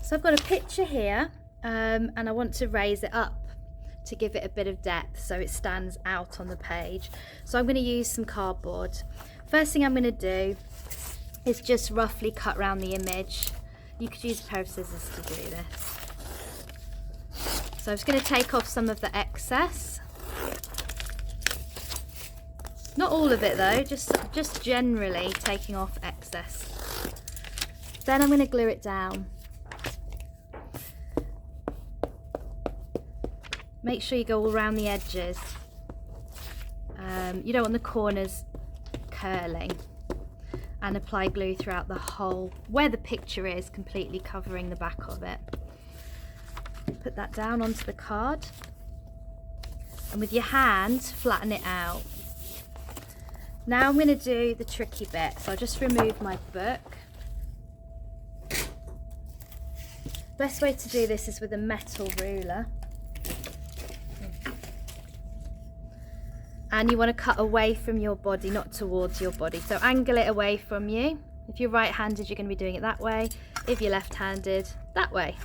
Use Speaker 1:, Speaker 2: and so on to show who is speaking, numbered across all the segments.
Speaker 1: So I've got a picture here and I want to raise it up to give it a bit of depth so it stands out on the page. So I'm going to use some cardboard. First thing I'm going to do is just roughly cut around the image. You could use a pair of scissors to do this. So I'm just going to take off some of the excess. Not all of it though, just generally taking off excess. Then I'm going to glue it down. Make sure you go all around the edges. You don't want the corners curling. And apply glue throughout the whole, where the picture is, completely covering the back of it. Put that down onto the card. And with your hand, flatten it out. Now I'm going to do the tricky bit. So I'll just remove my book. Best way to do this is with a metal ruler. And you want to cut away from your body, not towards your body. So angle it away from you. If you're right-handed, you're going to be doing it that way. If you're left-handed, that way.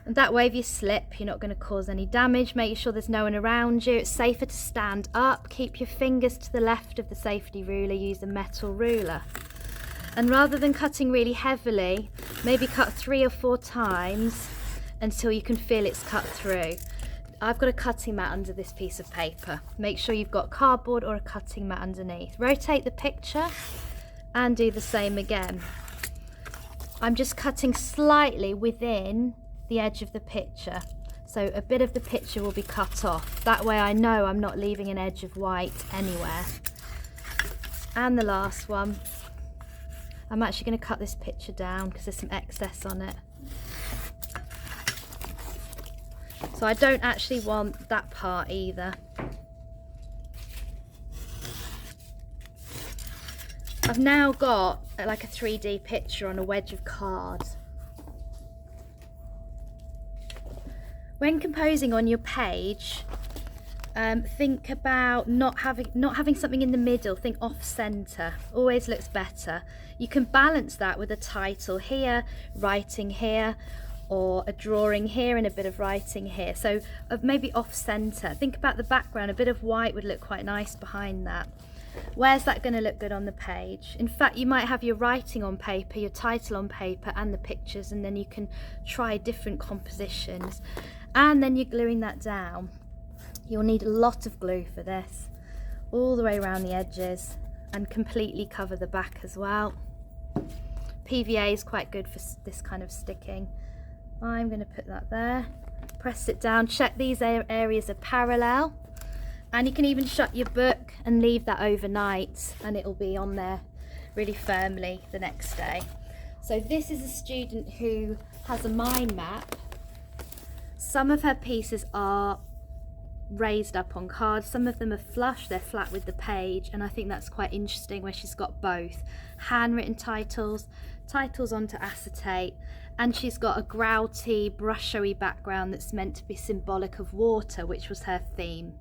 Speaker 1: And that way, if you slip, you're not going to cause any damage. Make sure there's no one around you. It's safer to stand up. Keep your fingers to the left of the safety ruler. Use a metal ruler. And rather than cutting really heavily, maybe cut 3 or 4 times until you can feel it's cut through. I've got a cutting mat under this piece of paper. Make sure you've got cardboard or a cutting mat underneath. Rotate the picture and do the same again. I'm just cutting slightly within the edge of the picture. So a bit of the picture will be cut off. That way I know I'm not leaving an edge of white anywhere. And the last one. I'm actually going to cut this picture down because there's some excess on it. So I don't actually want that part either. I've now got like a 3D picture on a wedge of card. When composing on your page, think about not having something in the middle. Think off center. Always looks better. You can balance that with a title here, writing here, or a drawing here and a bit of writing here. So maybe off center. Think about the background. A bit of white would look quite nice behind that. Where's that going to look good on the page? In fact, you might have your writing on paper, your title on paper, and the pictures, and then you can try different compositions. And then you're gluing that down. You'll need a lot of glue for this, all the way around the edges, and completely cover the back as well. PVA is quite good for this kind of sticking. I'm going to put that there, press it down, check these areas are parallel, and you can even shut your book and leave that overnight and it'll be on there really firmly the next day. So this is a student who has a mind map. Some of her pieces are raised up on cards, some of them are flush, they're flat with the page, and I think that's quite interesting where she's got both handwritten titles onto acetate, and she's got a grouty, brushery background that's meant to be symbolic of water, which was her theme.